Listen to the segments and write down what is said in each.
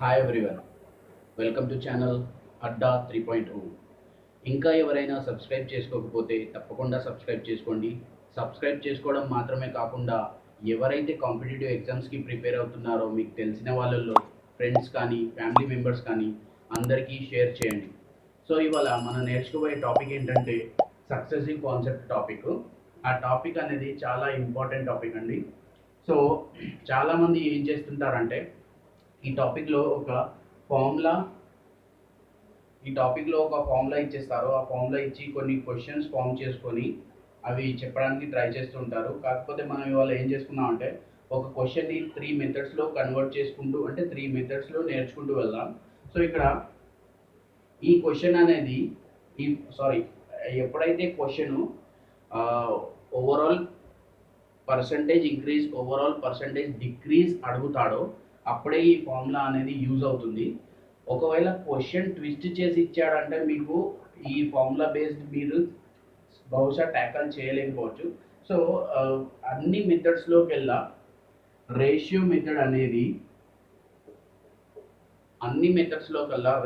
Hi everyone, welcome to channel Adda 3.0. ఇంకా ఎవరైనా subscribe చేసుకోకపోతే తప్పకుండా సబ్స్క్రైబ్ చేసుకోండి. సబ్స్క్రైబ్ చేసుకోవడం మాత్రమే కాకుండా ఎవరైతే కాంపిటేటివ్ ఎగ్జామ్స్కి ప్రిపేర్ అవుతున్నారో మీకు తెలిసిన వాళ్ళల్లో ఫ్రెండ్స్ కానీ ఫ్యామిలీ మెంబర్స్ కానీ అందరికీ షేర్ చేయండి. సో ఇవాళ మనం నేర్చుకోబోయే టాపిక్ ఏంటంటే సక్సెసివ్ కాన్సెప్ట్ టాపిక్. ఆ టాపిక్ అనేది చాలా ఇంపార్టెంట్ టాపిక్ అండి. సో చాలామంది ఏం చేస్తుంటారంటే ఈ టాపిక్లో ఒక ఫార్ములా ఈ టాపిక్లో ఒక ఫార్ములా ఇచ్చేస్తారు. ఆ ఫార్ములా ఇచ్చి కొన్ని క్వశ్చన్స్ ఫామ్ చేసుకొని అవి చెప్పడానికి ట్రై చేస్తుంటారు. కాకపోతే మనం ఇవాళ ఏం చేసుకున్నామంటే ఒక క్వశ్చన్ని 3 మెథడ్స్లో కన్వర్ట్ చేసుకుంటూ, అంటే 3 మెథడ్స్లో నేర్చుకుంటూ వెళ్దాం. సో ఇక్కడ ఈ క్వశ్చన్ అనేది ఈ సారీ ఎప్పుడైతే question overall percentage increase, overall percentage decrease అడుగుతాడో అప్పుడే ఈ ఫార్ములా అనేది యూజ్ అవుతుంది. ఒకవేళ క్వశ్చన్ ట్విస్ట్ చేసి ఇచ్చాడంటే మీకు ఈ ఫార్ములా బేస్డ్ మీరు బహుశా ట్యాకల్ చేయలేకపోవచ్చు. సో అన్ని మెథడ్స్లోకి వెళ్ళా రేషియో మెథడ్ అనేది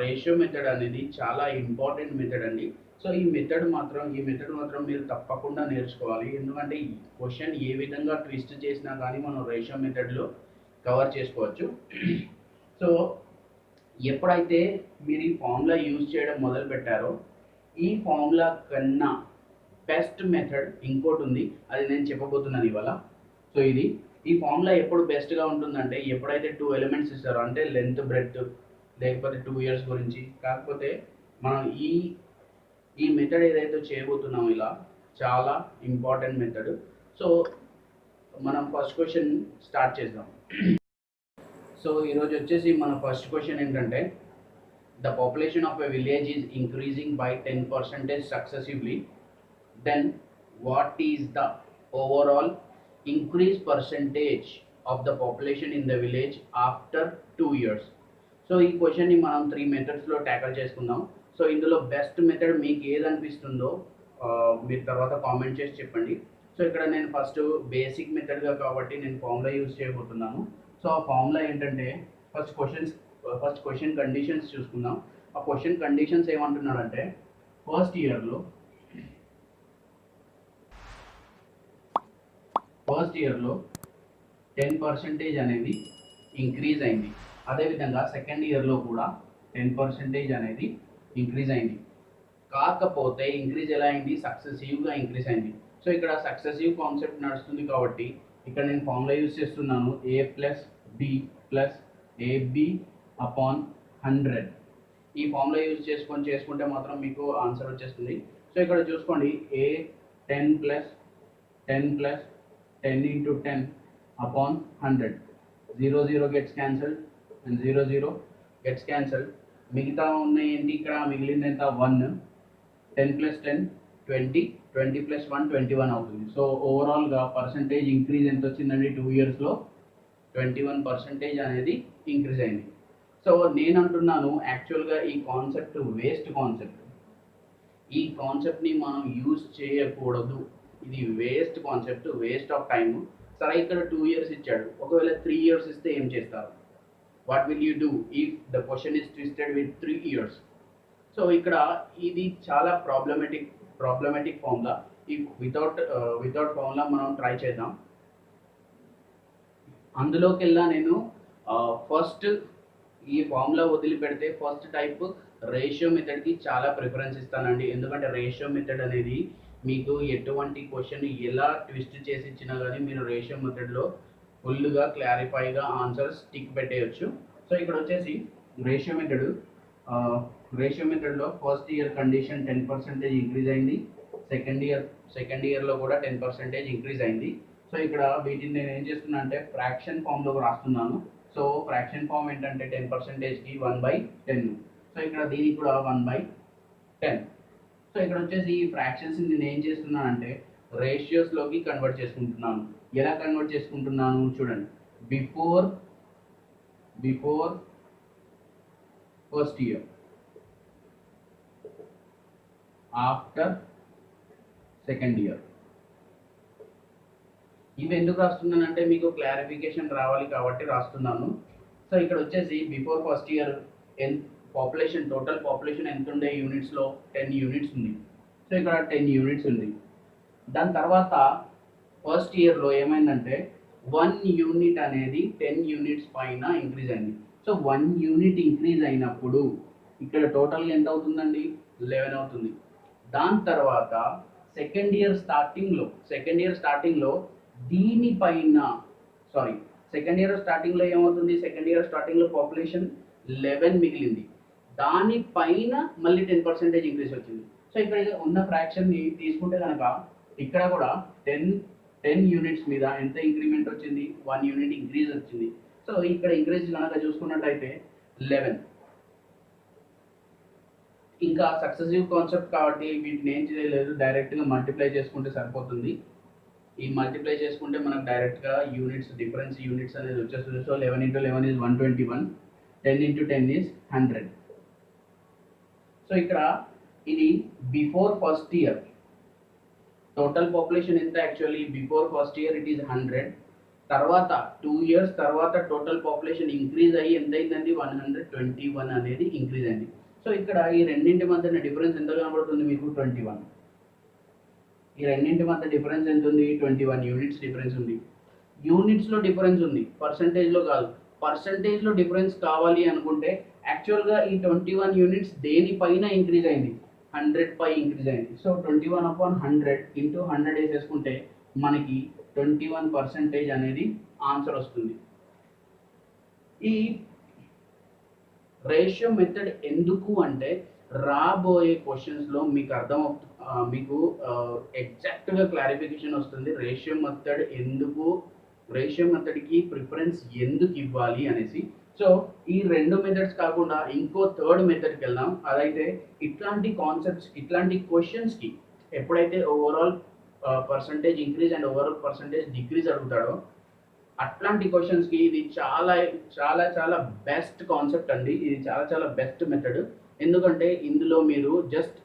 రేషియో మెథడ్ అనేది చాలా ఇంపార్టెంట్ మెథడ్ అండి. సో ఈ మెథడ్ మాత్రం మీరు తప్పకుండా నేర్చుకోవాలి. ఎందుకంటే ఈ క్వశ్చన్ ఏ విధంగా ట్విస్ట్ చేసినా కానీ మనం రేషియో మెథడ్లో కవర్ చేసుకోవచ్చు. సో ఎప్పుడైతే మీరు ఈ ఫార్ములా యూజ్ చేయడం మొదలు పెట్టారో ఈ ఫార్ములా కన్నా బెస్ట్ మెథడ్ ఇంకోటి ఉంది, అది నేను చెప్పబోతున్నాను ఇవాళ. సో ఈ ఫార్ములా ఎప్పుడు బెస్ట్గా ఉంటుందంటే ఎప్పుడైతే 2 ఎలిమెంట్స్ ఇస్తారో, అంటే లెంత్ బ్రెడ్త్ లేకపోతే 2 ఇయర్స్ గురించి. కాకపోతే మనం ఈ మెథడ్ ఏదైతే చేయబోతున్నామో ఇలా చాలా ఇంపార్టెంట్ మెథడ్. సో మనం ఫస్ట్ క్వశ్చన్ స్టార్ట్ చేద్దాం. సో ఈరోజు వచ్చేసి మన ఫస్ట్ క్వశ్చన్ ఏంటంటే the population of a village is increasing by 10% successively, then what is the overall increase percentage of the population in the village after 2 years. So ఈ క్వశ్చన్ని మనం 3 మెథడ్స్లో ట్యాకల్ చేసుకుందాం. So ఇందులో బెస్ట్ మెథడ్ మీకు ఏది అనిపిస్తుందో మీరు తర్వాత కామెంట్ చేసి చెప్పండి. సో ఇక్కడ నేను ఫస్ట్ బేసిక్ మెథడ్గా కాబట్టి నేను ఫార్ములా యూజ్ చేయబోతున్నాను. సో ఆ ఫార్ములా ఏంటంటే ఫస్ట్ క్వశ్చన్ కండిషన్స్ చూసుకుందాం. ఆ క్వశ్చన్ కండిషన్స్ ఏమంటున్నాడంటే ఫస్ట్ ఇయర్లో 10% అనేది ఇంక్రీజ్ అయింది. అదేవిధంగా సెకండ్ ఇయర్లో కూడా 10% అనేది ఇంక్రీజ్ అయింది. కాకపోతే ఇంక్రీజ్ ఎలా అయింది? సక్సెసివ్గా ఇంక్రీజ్ అయింది. సో ఇక్కడ సక్సెసివ్ కాన్సెప్ట్ నడుస్తుంది కాబట్టి ఇక్కడ నేను ఫార్ములా యూజ్ చేస్తున్నాను a plus b plus ab upon 100. ఈ ఫార్ములా యూజ్ చేసుకుంటే మాత్రం మీకు ఆన్సర్ వచ్చేస్తుంది. సో ఇక్కడ చూసుకోండి, a 10 plus 10 plus 10 into 10 upon 100. 0 gets cancelled and 0 gets cancelled. మిగతా ఉన్నాయి ఏంటి? ఇక్కడ మిగిలింది ఎంత? 1. 10 ప్లస్ 10 20, 20 ప్లస్ 1 21 అవుతుంది. సో ఓవరాల్గా పర్సంటేజ్ ఇంక్రీజ్ ఎంత వచ్చిందండి? 2 ఇయర్స్లో 21% అనేది ఇంక్రీజ్ అయింది. సో నేను అంటున్నాను యాక్చువల్గా ఈ కాన్సెప్ట్ వేస్ట్ కాన్సెప్ట్. ఈ కాన్సెప్ట్ని మనం యూజ్ చేయకూడదు. ఇది waste concept, waste of time. సరే ఇక్కడ 2 years ఇచ్చాడు, ఒకవేళ 3 years ఇస్తే ఏం చేస్తారు? What will you do if the question is twisted with 3 years? So ఇక్కడ ఇది చాలా ప్రాబ్లమెటిక్ ఫార్ములా. ఈ వితౌట్ ఫార్ములా మనం ట్రై చేద్దాం. అందులోకి వెళ్ళా నేను ఫస్ట్ ఈ ఫార్ములా వదిలిపెడితే ఫస్ట్ టైప్ రేషియో మెథడ్కి చాలా ప్రిఫరెన్స్ ఇస్తానండి. ఎందుకంటే రేషియో మెథడ్ అనేది మీకు ఎటువంటి క్వశ్చన్ ఎలా ట్విస్ట్ చేసి ఇచ్చినా కానీ మీరు రేషియో మెథడ్లో ఫుల్గా క్లారిఫైగా ఆన్సర్స్ టిక్ పెట్టేయచ్చు. సో ఇక్కడ వచ్చేసి రేషియో మెథడ్లో ఫస్ట్ ఇయర్ కండిషన్ 10% ఇంక్రీజ్ అయింది. సెకండ్ ఇయర్లో కూడా 10% ఇంక్రీజ్ అయింది. సో ఇక్కడ వీటిని నేను ఏం చేస్తున్నా అంటే ఫ్రాక్షన్ ఫామ్లో రాస్తున్నాను. సో ఫ్రాక్షన్ ఫామ్ ఏంటంటే 10%కి 1/10. సో ఇక్కడ దీనికి కూడా 1/10. సో ఇక్కడ వచ్చేసి ఈ ఫ్రాక్షన్స్ నేను ఏం చేస్తున్నానంటే రేషియోస్లోకి కన్వర్ట్ చేసుకుంటున్నాను. ఎలా కన్వర్ట్ చేసుకుంటున్నాను చూడండి. Before first year, after second year. ఇవి ఎందుకు రాస్తున్నానంటే మీకు క్లారిఫికేషన్ రావాలి కాబట్టి రాస్తున్నాను. సో ఇక్కడ వచ్చేసి before first year population total population ఎంత ఉండే యూనిట్స్లో 10 యూనిట్స్ ఉంది. సో ఇక్కడ 10 యూనిట్స్ ఉంది. దాని తర్వాత ఫస్ట్ ఇయర్లో ఏమైందంటే 1 యూనిట్ అనేది 10 యూనిట్స్ పైన ఇంక్రీజ్ అయింది. సో 1 యూనిట్ ఇంక్రీజ్ అయినప్పుడు ఇక్కడ టోటల్గా ఎంత అవుతుందండి, 11 అవుతుంది. దాని తర్వాత సెకండ్ ఇయర్ స్టార్టింగ్లో దీనిపైన సెకండ్ ఇయర్ స్టార్టింగ్లో ఏమవుతుంది, సెకండ్ ఇయర్ స్టార్టింగ్లో పాపులేషన్ 11 మిగిలింది, దానిపైన మళ్ళీ 10% ఇంక్రీజ్ వచ్చింది. సో ఇక్కడ ఉన్న ఫ్రాక్షన్ని తీసుకుంటే కనుక ఇక్కడ కూడా 10 యూనిట్స్ మీద ఎంత ఇంక్రిమెంట్ వచ్చింది, 1 యూనిట్ ఇంక్రీజ్ వచ్చింది. సో ఇక్కడ ఇంక్రీజ్ కనుక చూసుకున్నట్టయితే 11. ఇంకా సక్సెసివ్ కాన్సెప్ట్ కాబట్టి వీటిని ఏం చేయలేదు, డైరెక్ట్గా మల్టిప్లై చేసుకుంటే సరిపోతుంది. ఈ మల్టిప్లై చేసుకుంటే మనకు డైరెక్ట్గా డిఫరెన్స్ యూనిట్స్ అనేది వచ్చేస్తుంది. So 11 × 11 is 121, 10 × 10 is 100. సో ఇక్కడ ఇది before first year total population ఎంత, actually before first year it is 100. తర్వాత 2 years తర్వాత టోటల్ పాపులేషన్ ఇంక్రీజ్ అయ్యి ఎంత అయిందండి, 121 అనేది ఇంక్రీజ్ అయింది. సో ఇక్కడ ఈ రెండింటి మధ్య డిఫరెన్స్ ఎంత కనబడుతుంది మీకు, 21. ఈ రెండింటి మధ్య డిఫరెన్స్ ఎంత ఉంది, 21 యూనిట్స్ డిఫరెన్స్ ఉంది. యూనిట్స్లో డిఫరెన్స్ ఉంది, పర్సంటేజ్లో కాదు. పర్సంటేజ్లో డిఫరెన్స్ కావాలి అనుకుంటే యాక్చువల్గా ఈ 21 యూనిట్స్ దేనిపైన ఇంక్రీజ్ అయింది, 100 పై ఇంక్రీజ్ అయింది. సో 21/100 × 100 వేసేసుకుంటే మనకి 21% అనేది ఆన్సర్ వస్తుంది. ఈ రేషియో మెథడ్ ఎందుకు అంటే రాబోయే క్వశ్చన్స్లో మీకు ఎగ్జాక్ట్గా క్లారిఫికేషన్ వస్తుంది రేషియో మెథడ్కి ప్రిఫరెన్స్ ఎందుకు ఇవ్వాలి అనేసి. సో ఈ 2 మెథడ్స్ కాకుండా ఇంకో 3rd మెథడ్కి వెళ్దాం. అదైతే ఇట్లాంటి కాన్సెప్ట్స్, ఇట్లాంటి క్వశ్చన్స్కి ఎప్పుడైతే overall percentage increase and overall percentage decrease అడుగుతాడో అట్లాంటి క్వశ్చన్స్కి ఇది చాలా చాలా చాలా బెస్ట్ కాన్సెప్ట్ అండి. ఇది చాలా చాలా బెస్ట్ మెథడ్. ఎందుకంటే ఇందులో మీరు జస్ట్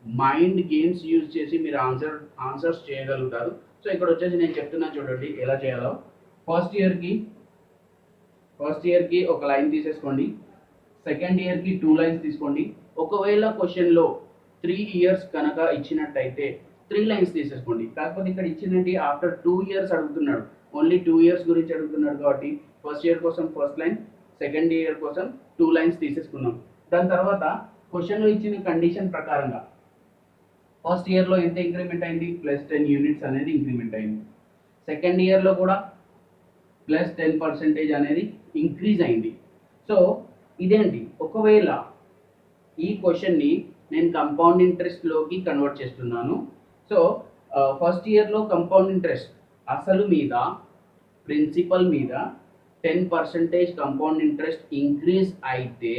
మైండ్ గేమ్స్ యూజ్ చేసి మీరు ఆన్సర్స్ చేయగలుగుతారు. సో ఇక్కడ వచ్చేసి నేను చెప్తున్నా చూడండి ఎలా చేయాలో. ఫస్ట్ ఇయర్కి ఒక లైన్ తీసేసుకోండి, సెకండ్ ఇయర్కి 2 లైన్స్ తీసుకోండి. ఒకవేళ క్వశ్చన్లో 3 years కనుక ఇచ్చినట్టయితే 3 లైన్స్ తీసేసుకోండి. కాకపోతే ఇక్కడ ఇచ్చినట్టు ఆఫ్టర్ 2 years అడుగుతున్నాడు, ఓన్లీ 2 years గురించి అడుగుతున్నాడు కాబట్టి ఫస్ట్ ఇయర్ కోసం ఫస్ట్ లైన్, సెకండ్ ఇయర్ కోసం 2 లైన్స్ తీసేసుకున్నాం. దాని తర్వాత క్వశ్చన్లో ఇచ్చిన కండిషన్ ప్రకారంగా ఫస్ట్ ఇయర్లో ఎంత ఇంక్రిమెంట్ అయింది, +10 యూనిట్స్ అనేది ఇంక్రిమెంట్ అయింది. సెకండ్ ఇయర్లో కూడా +10% అనేది ఇంక్రీజ్ అయింది. సో ఇదేంటి, ఒకవేళ ఈ క్వశ్చన్ని నేను కంపౌండ్ ఇంట్రెస్ట్లోకి కన్వర్ట్ చేస్తున్నాను. సో ఫస్ట్ ఇయర్లో కంపౌండ్ ఇంట్రెస్ట్ అసలు మీద ప్రిన్సిపల్ మీద 10% కంపౌండ్ ఇంట్రెస్ట్ ఇంక్రీజ్ అయితే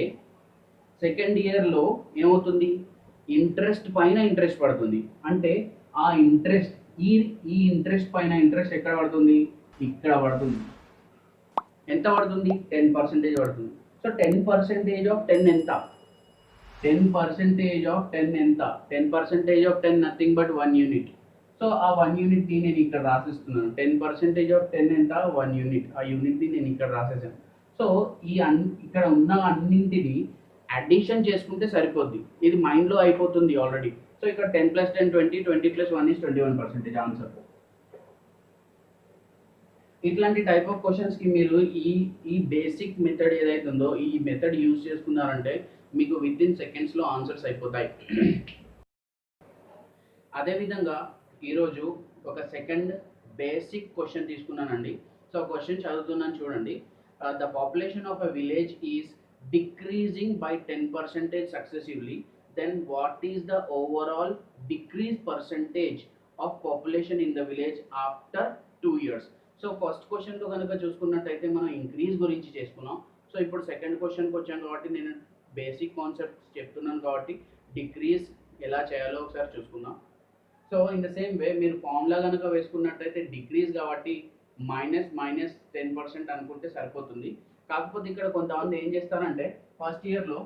సెకండ్ ఇయర్లో ఏమవుతుంది, ఇంట్రెస్ట్ పైన ఇంట్రెస్ట్ పడుతుంది. అంటే ఆ ఇంట్రెస్ట్ ఈ ఇంట్రెస్ట్ పైన ఇంట్రెస్ట్ ఎక్కడ పడుతుంది, ఇక్కడ పడుతుంది. ఎంత పడుతుంది, 10% పడుతుంది. సో 10% ఆఫ్ 10 ఎంత, 10% ఆఫ్ 10 ఎంత, 10% of 10 nothing but 1 unit. So ఆ 1 యూనిట్ని నేను ఇక్కడ రాసిస్తున్నాను. 10% ఆఫ్ 10 ఎంత, 1 యూనిట్. ఆ యూనిట్ని నేను ఇక్కడ రాసేసాను. సో ఇక్కడ ఉన్న అన్నింటిని అడిషన్ చేసుకుంటే సరిపోద్ది. ఇది మైండ్లో అయిపోతుంది ఆల్రెడీ. సో ఇక్కడ 10 + 10 20, 20 + 1 is 21% ఆన్సర్. ఇట్లాంటి టైప్ ఆఫ్ క్వశ్చన్స్కి మీరు ఈ బేసిక్ మెథడ్ ఏదైతే ఉందో ఈ మెథడ్ యూజ్ చేసుకున్నారంటే మీకు విత్ ఇన్ సెకండ్స్లో ఆన్సర్స్ అయిపోతాయి. అదేవిధంగా ఈరోజు ఒక సెకండ్ బేసిక్ క్వశ్చన్ తీసుకున్నానండి. సో క్వశ్చన్ చదువుతున్నాను చూడండి. The population of a village is decreasing by 10% successively, then what is the overall decrease percentage of population in the village after 2 years? So first క్వశ్చన్లో కనుక చూసుకున్నట్టయితే మనం ఇంక్రీజ్ గురించి చేసుకున్నాం. So ఇప్పుడు సెకండ్ క్వశ్చన్కి వచ్చాం కాబట్టి నేను బేసిక్ కాన్సెప్ట్స్ చెప్తున్నాను కాబట్టి డిక్రీజ్ ఎలా చేయాలో ఒకసారి చూసుకుందాం. So in the same way మీరు ఫార్ములా కనుక వేసుకున్నట్టయితే డిక్రీజ్ కాబట్టి -10% అనుకుంటే సరిపోతుంది. కాకపోతే ఇక్కడ కొంతమంది ఏం చేస్తారంటే ఫస్ట్ ఇయర్లో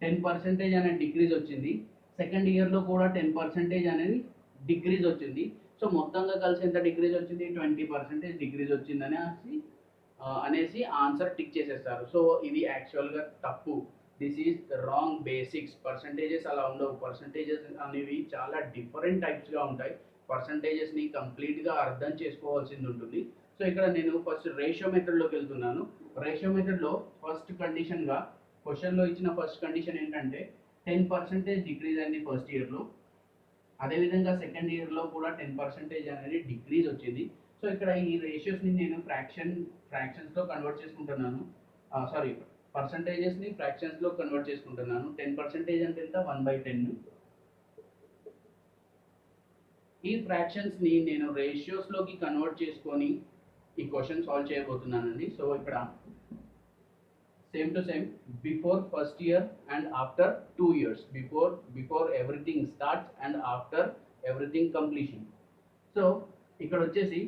10% అనేది డిక్రీజ్ వచ్చింది, సెకండ్ ఇయర్లో కూడా 10% అనేది డిక్రీజ్ వచ్చింది. సో మొత్తంగా కలిసి ఎంత డిక్రీజ్ వచ్చింది, 20% డిక్రీజ్ వచ్చిందని అనేసి ఆన్సర్ టిక్ చేసేస్తారు. సో ఇది యాక్చువల్గా తప్పు. This is wrong basics. Percentages అలా ఉండవు. పర్సంటేజెస్ అనేవి చాలా డిఫరెంట్ టైప్స్గా ఉంటాయి. పర్సంటేజెస్ని కంప్లీట్గా అర్థం చేసుకోవాల్సింది ఉంటుంది. సో ఇక్కడ నేను ఫస్ట్ రేషియో మెథడ్లోకి వెళ్తున్నాను. రేషియో మెథడ్లో ఫస్ట్ కండిషన్గా క్వశ్చన్లో ఇచ్చిన ఫస్ట్ కండిషన్ ఏంటంటే 10% డిక్రీజ్ అయింది ఫస్ట్ ఇయర్లో. అదేవిధంగా సెకండ్ ఇయర్లో కూడా 10% అనేది డిక్రీజ్ వచ్చింది. సో ఇక్కడ ఈ రేషియోస్ని నేను ఫ్రాక్షన్స్లో కన్వర్ట్ చేసుకుంటున్నాను. సారీ, పర్సంటేజెస్ని ఫ్రాక్షన్స్లో కన్వర్ట్ చేసుకుంటున్నాను. 10% అంటే ఎంత? 1/10. ఈ ఫ్రాక్షన్స్ని నేను రేషియోస్లోకి కన్వర్ట్ చేసుకొని ఈ క్వశ్చన్ సాల్వ్ చేయబోతున్నానండి. సో ఇక్కడ same to same before first year and after 2 years, before everything starts and after everything completion. So ఇక్కడ వచ్చేసి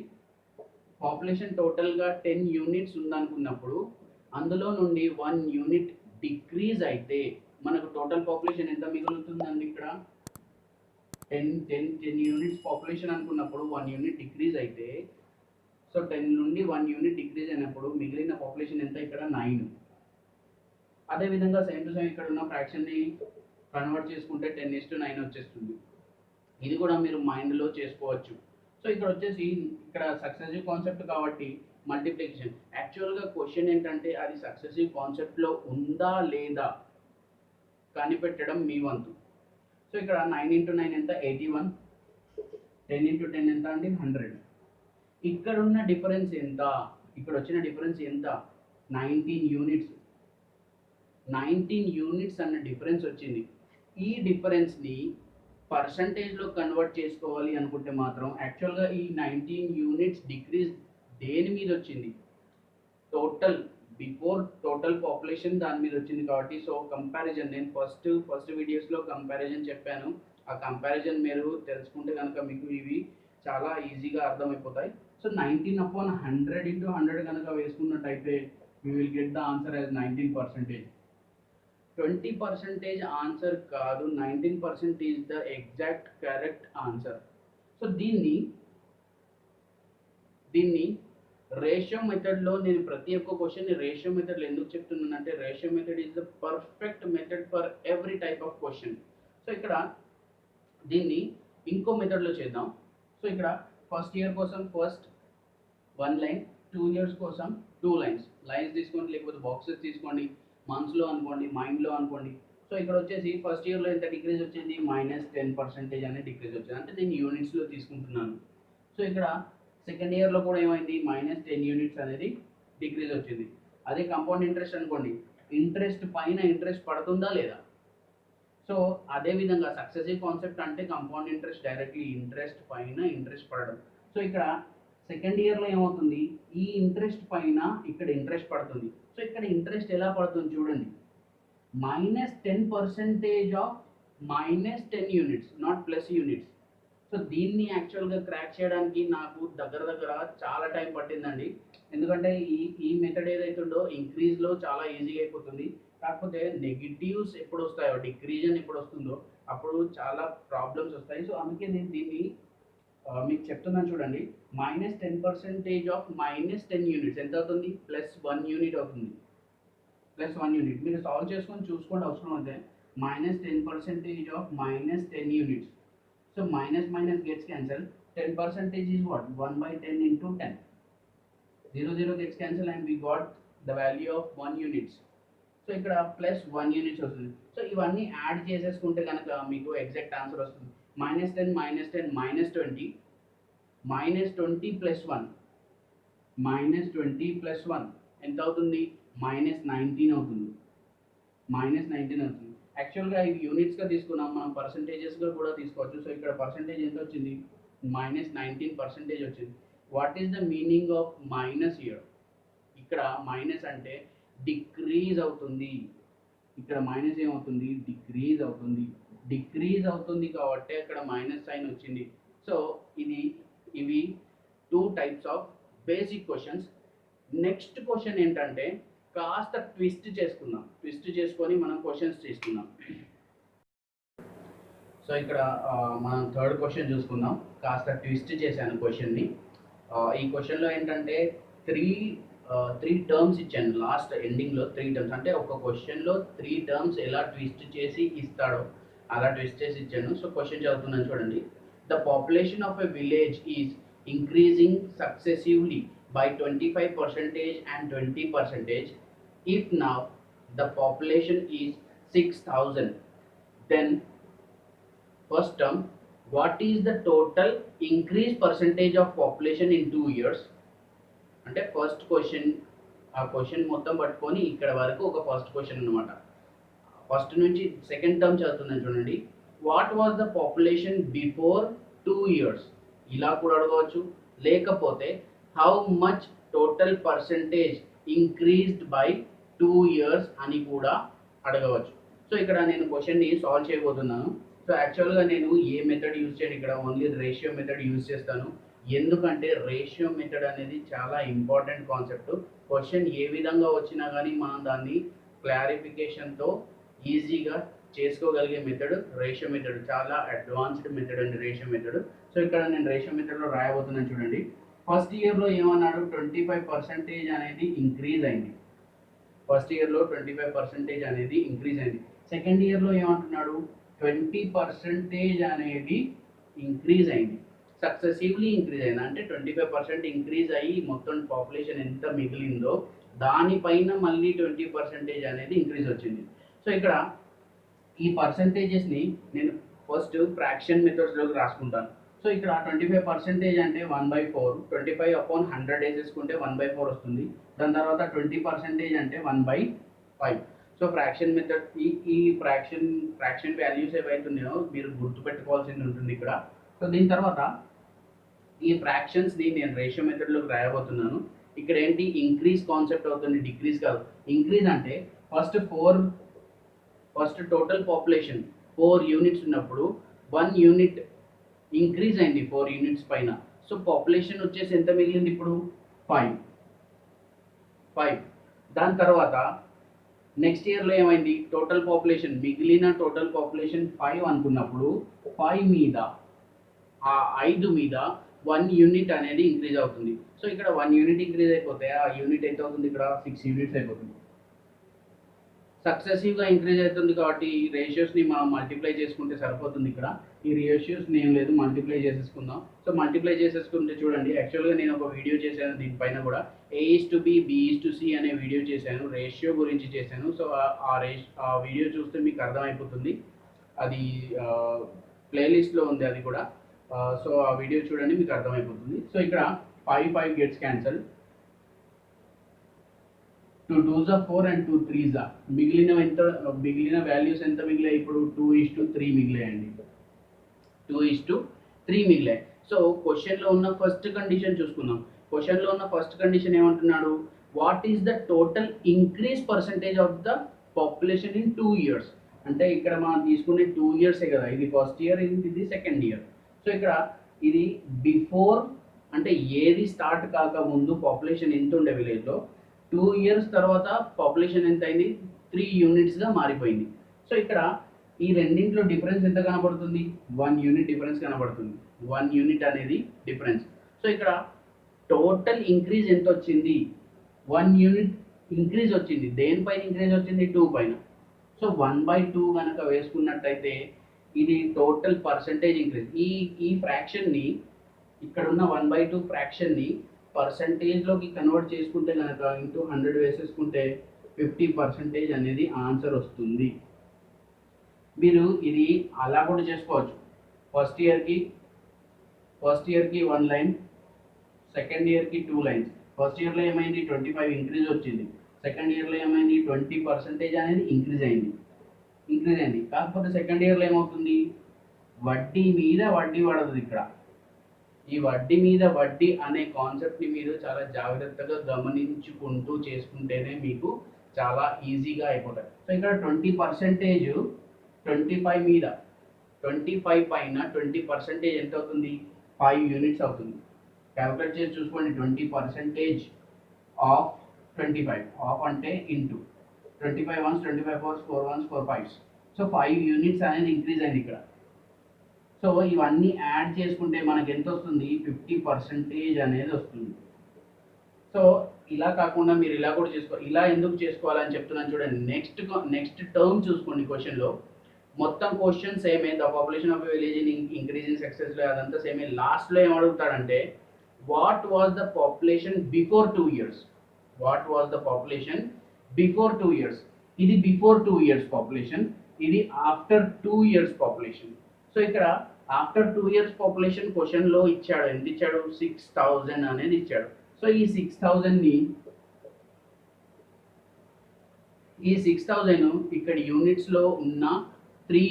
పాపులేషన్ టోటల్గా 10 units ఉందనుకున్నప్పుడు అందులో నుండి 1 unit డిక్రీజ్ అయితే మనకు టోటల్ పాపులేషన్ ఎంత మిగులుతుందండి? ఇక్కడ 10 units పాపులేషన్ అనుకున్నప్పుడు 1 unit డిక్రీజ్ అయితే, సో 10 నుండి 1 unit డిక్రీజ్ అయినప్పుడు మిగిలిన పాపులేషన్ ఎంత? ఇక్కడ 9. అదేవిధంగా సేమ్ టు సేమ్ ఇక్కడ ఉన్న ఫ్రాక్షన్ని కన్వర్ట్ చేసుకుంటే 10:9 వచ్చేస్తుంది. ఇది కూడా మీరు మైండ్లో చేసుకోవచ్చు. సో ఇక్కడ వచ్చేసి ఇక్కడ సక్సెసివ్ కాన్సెప్ట్ కాబట్టి మల్టిప్లికేషన్. యాక్చువల్గా క్వశ్చన్ ఏంటంటే అది సక్సెసివ్ కాన్సెప్ట్లో ఉందా లేదా కనిపెట్టడం మీ వంతు. సో ఇక్కడ 9 × 9 ఎంత? 81. 10 × 10 ఎంత అండి? 100. ఇక్కడ ఉన్న డిఫరెన్స్ ఎంత? ఇక్కడ వచ్చిన డిఫరెన్స్ ఎంత? 19 units. 19 units అన్న డిఫరెన్స్ వచ్చింది. ఈ డిఫరెన్స్ని పర్సంటేజ్లో కన్వర్ట్ చేసుకోవాలి అనుకుంటే మాత్రం యాక్చువల్గా ఈ 19 units డిక్రీజ్ దేని మీద వచ్చింది? టోటల్ పాపులేషన్ దాని మీద వచ్చింది కాబట్టి. సో కంపారిజన్ నేను ఫస్ట్ వీడియోస్లో కంపారిజన్ చెప్పాను. ఆ కంపారిజన్ మీరు తెలుసుకుంటే కనుక మీకు ఇవి చాలా ఈజీగా అర్థమైపోతాయి. సో 19/100 × 100 కనుక వేసుకున్నట్టయితే we will get the answer as 19%. 20% answer కాదు, 19% is the exact correct answer. So దీన్ని రేషియో మెథడ్లో నేను ప్రతి ఒక్క క్వశ్చన్ని రేషియో మెథడ్లో ఎందుకు చెప్తున్నానంటే ratio method is the perfect method for every type of question. So ఇక్కడ దీన్ని ఇంకో మెథడ్లో చేద్దాం. సో ఇక్కడ ఫస్ట్ ఇయర్ కోసం ఫస్ట్ 1 line, 2 years కోసం 2 lines తీసుకోండి, లేకపోతే బాక్సెస్ తీసుకోండి, మంత్స్లో అనుకోండి, మైండ్లో అనుకోండి. సో ఇక్కడ వచ్చేసి ఫస్ట్ ఇయర్లో ఎంత డిక్రీజ్ వచ్చింది? -10% అనేది డిక్రీజ్ వచ్చింది. అంటే నేను యూనిట్స్లో తీసుకుంటున్నాను. సో ఇక్కడ సెకండ్ ఇయర్లో కూడా ఏమైంది? -10 units అనేది డిక్రీజ్ వచ్చింది. అదే కంపౌండ్ ఇంట్రెస్ట్ అనుకోండి, ఇంట్రెస్ట్ పైన ఇంట్రెస్ట్ పడుతుందా లేదా? సో అదేవిధంగా సక్సెసివ్ కాన్సెప్ట్ అంటే కంపౌండ్ ఇంట్రెస్ట్ డైరెక్ట్లీ ఇంట్రెస్ట్ పైన ఇంట్రెస్ట్ పడడం. సో ఇక్కడ సెకండ్ ఇయర్లో ఏమవుతుంది? ఈ ఇంట్రెస్ట్ పైన ఇక్కడ ఇంట్రెస్ట్ పడుతుంది. సో ఇక్కడ ఇంట్రెస్ట్ ఎలా పడుతుంది చూడండి, -10% of -10 units, not plus units. So దీన్ని యాక్చువల్గా క్రాక్ చేయడానికి నాకు దగ్గర చాలా టైం పట్టిందండి. ఎందుకంటే ఈ మెథడ్ ఏదైతుందో ఇంక్రీజ్లో చాలా ఈజీగా అయిపోతుంది. కాకపోతే నెగిటివ్స్ ఎప్పుడు వస్తాయో, డిక్రీజన్ ఎప్పుడు వస్తుందో అప్పుడు చాలా ప్రాబ్లమ్స్ వస్తాయి. సో అందుకే నేను దీన్ని మీకు చెప్తున్నాను చూడండి. -10% ఆఫ్ -10 units ఎంత అవుతుంది? +1 unit అవుతుంది. +1 unit మీరు సాల్వ్ చేసుకొని చూసుకోండి అవసరం అయితే. -10% of -10 units. So minus gets cancelled. 10% is what? 1/10 into 10. 0 gets cancelled and we got the value of 1 units. So ఇక్కడ +1 units వస్తుంది. సో ఇవన్నీ యాడ్ చేసేసుకుంటే కనుక మీకు ఎగ్జాక్ట్ ఆన్సర్ వస్తుంది. -10 -10 -20 -20 + 1 -20 + 1 ఎంత అవుతుంది? -19 అవుతుంది. -19 అవుతుంది. యాక్చువల్గా ఇవి యూనిట్స్గా తీసుకున్నాం, మనం పర్సంటేజెస్గా కూడా తీసుకోవచ్చు. సో ఇక్కడ పర్సంటేజ్ ఎంత వచ్చింది? -19% వచ్చింది. What is the meaning of minus here? ఇక్కడ మైనస్ అంటే డిక్రీజ్ అవుతుంది. ఇక్కడ మైనస్ ఏమవుతుంది? డిక్రీజ్ అవుతుంది. డిక్రీజ్ అవుతుంది కాబట్టి అక్కడ మైనస్ సైన్ వచ్చింది. సో ఇవి 2 types of basic questions. Next question ఏంటంటే కాస్త ట్విస్ట్ చేసుకొని మనం క్వశ్చన్స్ తీసుకుందాం. సో ఇక్కడ మనం థర్డ్ క్వశ్చన్ చూసుకుందాం. కాస్త ట్విస్ట్ చేశాను క్వశ్చన్ని. ఈ క్వశ్చన్లో ఏంటంటే త్రీ టర్మ్స్ ఇచ్చాను లాస్ట్ ఎండింగ్లో. త్రీ టర్మ్స్ అంటే ఒక క్వశ్చన్లో త్రీ టర్మ్స్ ఎలా ట్విస్ట్ చేసి ఇస్తాడో అలా ట్విస్ట్ చేసి ఇచ్చాను. సో క్వశ్చన్ చదువుతున్నాను చూడండి. The population of a village is increasing successively by 25% and 20%. If now the population is 6,000, then first term, what is the total increase percentage of population in 2 years? అంటే first question, ఆ question మొత్తం పట్టుకొని ఇక్కడ వరకు ఒక first question అనమాట. First నుంచి second term చదువుతున్నాను చూడండి. What was the population before 2 years? ఇలా కూడా అడగవచ్చు. లేకపోతే how much total percentage increased by 2 years అని కూడా అడగవచ్చు. సో ఇక్కడ నేను క్వశ్చన్ని సాల్వ్ చేయబోతున్నాను. సో యాక్చువల్గా నేను ఏ మెథడ్ యూజ్ చేయను, ఇక్కడ ఓన్లీ రేషియో మెథడ్ యూజ్ చేస్తాను. ఎందుకంటే రేషియో మెథడ్ అనేది చాలా ఇంపార్టెంట్ కాన్సెప్ట్. క్వశ్చన్ ఏ విధంగా వచ్చినా కానీ మనం దాన్ని క్లారిఫికేషన్తో ఈజీగా చేసుకోగలిగే మెథడ్ రేషియో మెథడ్. చాలా అడ్వాన్స్డ్ మెథడ్ అండి రేషియో మెథడ్. సో ఇక్కడ నేను రేషియో మెథడ్లో రాయబోతున్నాను చూడండి. ఫస్ట్ ఇయర్లో ఏమన్నాడు, 25% అనేది ఇంక్రీజ్ అయింది. ఫస్ట్ ఇయర్లో 25% అనేది ఇంక్రీజ్ అయింది. సెకండ్ ఇయర్లో ఏమంటున్నాడు, 20% అనేది ఇంక్రీజ్ అయింది. సక్సెసివ్లీ ఇంక్రీజ్ అయింది అంటే 25% ఇంక్రీజ్ అయ్యి మొత్తం పాపులేషన్ ఎంత మిగిలిందో దానిపైన మళ్ళీ 20% అనేది ఇంక్రీజ్ వచ్చింది. సో ఇక్కడ ఈ పర్సంటేజెస్ని నేను ఫస్ట్ ఫ్రాక్షన్ మెథడ్స్లోకి రాసుకుంటాను. సో ఇక్కడ 25% అంటే 1/4, 25/100 వేసేసుకుంటే 1/4 వస్తుంది. దాని తర్వాత 20% అంటే 1/5. సో ఫ్రాక్షన్ మెథడ్ ఈ ఫ్రాక్షన్ వాల్యూస్ ఏవైతున్నాయో మీరు గుర్తుపెట్టుకోవాల్సింది ఉంటుంది ఇక్కడ. సో దీని తర్వాత ఈ ఫ్రాక్షన్స్ని నేను రేషియో మెథడ్లోకి రాయబోతున్నాను. ఇక్కడ ఏంటి ఇంక్రీజ్ కాన్సెప్ట్ అవుతుంది, డిక్రీజ్ కాదు. ఇంక్రీజ్ అంటే ఫస్ట్ టోటల్ పాపులేషన్ 4 యూనిట్స్ ఉన్నప్పుడు 1 యూనిట్ ఇంక్రీజ్ అయింది 4 యూనిట్స్ పైన. సో పాపులేషన్ వచ్చేసి ఎంత మిగిలింది ఇప్పుడు 5. దాని తర్వాత నెక్స్ట్ ఇయర్లో ఏమైంది, టోటల్ పాపులేషన్ మిగిలిన టోటల్ పాపులేషన్ 5 అనుకున్నప్పుడు 5 మీద ఆ 5 మీద 1 యూనిట్ అనేది ఇంక్రీజ్ అవుతుంది. సో ఇక్కడ 1 యూనిట్ ఇంక్రీజ్ అయిపోతే ఆ యూనిట్ ఎంత అవుతుంది, ఇక్కడ 6 యూనిట్స్ అయిపోతుంది. సక్సెసివ్గా ఇంక్రీజ్ అవుతుంది కాబట్టి ఈ రేషియోస్ని మనం మల్టిప్లై చేసుకుంటే సరిపోతుంది. ఇక్కడ ఈ రేషియోస్ని ఏం లేదు, మల్టిప్లై చేసేసుకుందాం. సో మల్టిప్లై చేసేసుకుంటే చూడండి, యాక్చువల్గా నేను ఒక వీడియో చేశాను దీనిపైన కూడా, A:B, B:C అనే వీడియో చేశాను, రేషియో గురించి చేశాను. సో ఆ వీడియో చూస్తే మీకు అర్థమైపోతుంది. అది ప్లేలిస్ట్లో ఉంది అది కూడా. సో ఆ వీడియో చూడండి, మీకు అర్థమైపోతుంది. సో ఇక్కడ 5 gets cancel, 2 2s are 4 and 2 3s are. మిగిలిన వాల్యూస్ ఎంత మిగిలాయి ఇప్పుడు 2:3 మిగిలాయండి. 2:3 మిగిలాయి. సో క్వశ్చన్లో ఉన్న ఫస్ట్ కండిషన్ చూసుకుందాం. క్వశ్చన్లో ఉన్న ఫస్ట్ కండిషన్ ఏమంటున్నాడు, what is the total increase percentage of the population in 2 years? అంటే ఇక్కడ మనం తీసుకునే 2 yearsే కదా, ఇది ఫస్ట్ ఇయర్, ఇది సెకండ్ ఇయర్. సో ఇక్కడ ఇది బిఫోర్ అంటే ఏది స్టార్ట్ కాకముందు పాపులేషన్ ఎంత ఉండే విలేజ్లో, 2 years తర్వాత పాపులేషన్ ఎంత అయింది, 3 యూనిట్స్గా మారిపోయింది. సో ఇక్కడ ఈ రెండింటిలో డిఫరెన్స్ ఎంత కనబడుతుంది, 1 యూనిట్ డిఫరెన్స్ కనబడుతుంది. 1 యూనిట్ అనేది డిఫరెన్స్. సో ఇక్కడ టోటల్ ఇంక్రీజ్ ఎంత వచ్చింది, 1 యూనిట్ ఇంక్రీజ్ వచ్చింది. దేనిపైన ఇంక్రీజ్ వచ్చింది, 2 పైన. సో 1/2 కనుక వేసుకున్నట్టయితే ఇది టోటల్ పర్సంటేజ్ ఇంక్రీజ్. ఈ ఫ్రాక్షన్ని ఇక్కడ ఉన్న 1/2 ఫ్రాక్షన్ని పర్సంటేజ్లోకి కన్వర్ట్ చేసుకుంటే కనుక ఇంటూ 100 వేసేసుకుంటే 50% అనేది ఆన్సర్ వస్తుంది. మీరు ఇది అలా కూడా చేసుకోవచ్చు. ఫస్ట్ ఇయర్కి 1 లైన్, సెకండ్ ఇయర్కి 2 లైన్స్. ఫస్ట్ ఇయర్లో ఏమైంది, 25 ఇంక్రీజ్ వచ్చింది. సెకండ్ ఇయర్లో ఏమైంది, 20% అనేది ఇంక్రీజ్ అయింది. కాకపోతే సెకండ్ ఇయర్లో ఏమవుతుంది, వడ్డీ మీద వడ్డీ పడుతుంది. ఇక్కడ ఈ వడ్డీ మీద వడ్డీ అనే కాన్సెప్ట్ని మీరు చాలా జాగ్రత్తగా గమనించుకుంటూ చేసుకుంటేనే మీకు చాలా ఈజీగా అయిపోతాయి. సో ఇక్కడ 20% 25 మీద 25 పైన 20% ఎంత అవుతుంది, 5 యూనిట్స్ అవుతుంది. క్యాలిక్యులేట్ చేసి చూసుకోండి. 20% ఆఫ్ 25, ఆఫ్ అంటే into 25 ones, 25 fours, 4 ones, 4 5s. So 5 units అనేది ఇంక్రీజ్ అయింది ఇక్కడ. సో ఇవన్నీ యాడ్ చేసుకుంటే మనకి ఎంత వస్తుంది, 50% అనేది వస్తుంది. సో ఇలా కాకుండా మీరు ఇలా కూడా ఇలా ఎందుకు చేసుకోవాలని చెప్తున్నాను చూడండి. నెక్స్ట్ టర్మ్ చూసుకోండి క్వశ్చన్లో. మొత్తం క్వశ్చన్ సేమే, the population of village in increasing సక్సెస్లో అదంతా సేమే. లాస్ట్లో ఏం అడుగుతాడంటే what was the population before 2 years. What was the population before 2 years. ఇది బిఫోర్ 2 years పాపులేషన్, ఇది ఆఫ్టర్ 2 years పాపులేషన్. సో ఇక్కడ ఆఫ్టర్ 2 years పాపులేషన్ క్వశ్చన్లో ఇచ్చాడు, ఎంత ఇచ్చాడు, 6000 అనేది ఇచ్చాడు. సో ఈ 6000 ఇక్కడ యూనిట్స్లో ఉన్న 3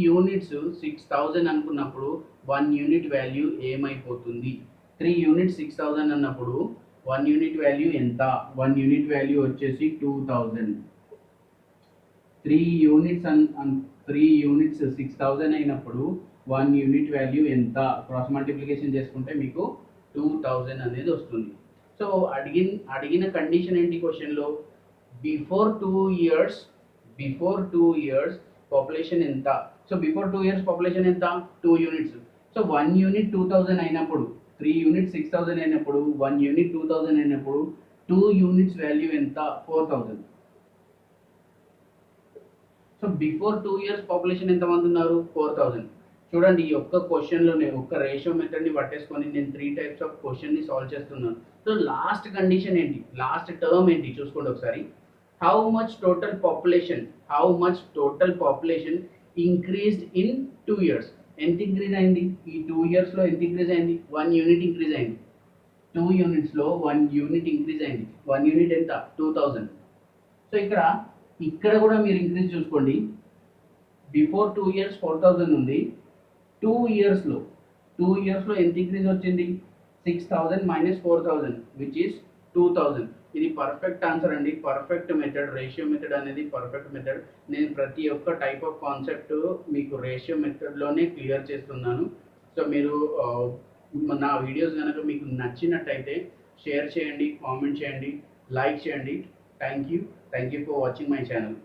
యూనిట్స్ 6000 అనుకున్నప్పుడు 1 యూనిట్ వాల్యూ ఏమైపోతుంది? 3 యూనిట్స్ 6000 అన్నప్పుడు 1 యూనిట్ వాల్యూ ఎంత? 1 యూనిట్ వాల్యూ వచ్చేసి 2000. 3 యూనిట్స్ 6000 అయినప్పుడు 1 యూనిట్ వాల్యూ ఎంత? క్రాస్ మల్టిప్లికేషన్ చేసుకుంటే మీకు 2000 అనేది వస్తుంది. సో అడిగిన కండిషన్ ఏంటి క్వశ్చన్లో? బిఫోర్ 2 years పాపులేషన్ ఎంత? సో బిఫోర్ 2 years పాపులేషన్ ఎంత? 2 యూనిట్స్. సో 1 యూనిట్ 2000 అయినప్పుడు, 3 యూనిట్ 6000 అయినప్పుడు, 1 యూనిట్ 2000 అయినప్పుడు 2 యూనిట్స్ వాల్యూ ఎంత? 4000. సో బిఫోర్ 2 years పాపులేషన్ ఎంతమంది ఉన్నారు? 4000. చూడండి, ఈ ఒక్క క్వశ్చన్లోనే ఒక్క రేషియో మెథడ్ని పట్టేసుకొని నేను 3 టైప్స్ ఆఫ్ క్వశ్చన్ని సాల్వ్ చేస్తున్నాను. సో లాస్ట్ కండిషన్ ఏంటి, లాస్ట్ టర్మ్ ఏంటి చూసుకోండి ఒకసారి. How much total population increased in 2 years. ఎంత ఇంక్రీజ్ అయింది? ఈ 2 yearsలో ఎంత ఇంక్రీజ్ అయింది? 1 యూనిట్ ఇంక్రీజ్ అయింది. 2 యూనిట్స్లో 1 యూనిట్ ఇంక్రీజ్ అయింది. 1 యూనిట్ ఎంత? 2000. సో ఇక్కడ కూడా మీరు ఇంక్రీజ్ చూసుకోండి. బిఫోర్ 2 years 4000 ఉంది. 2 yearsలో ఎంత ఇంక్రీజ్ వచ్చింది? 6000 మైనస్ 4000 విచ్ ఈస్ 2000. ఇది పర్ఫెక్ట్ ఆన్సర్ అండి, పర్ఫెక్ట్ మెథడ్. రేషియో మెథడ్ అనేది పర్ఫెక్ట్ మెథడ్. నేను ప్రతి ఒక్క టైప్ ఆఫ్ కాన్సెప్ట్ మీకు రేషియో మెథడ్లోనే క్లియర్ చేస్తున్నాను. సో మీరు నా వీడియోస్ కనుక మీకు నచ్చినట్టయితే షేర్ చేయండి, కామెంట్ చేయండి, లైక్ చేయండి. Thank you for watching my channel.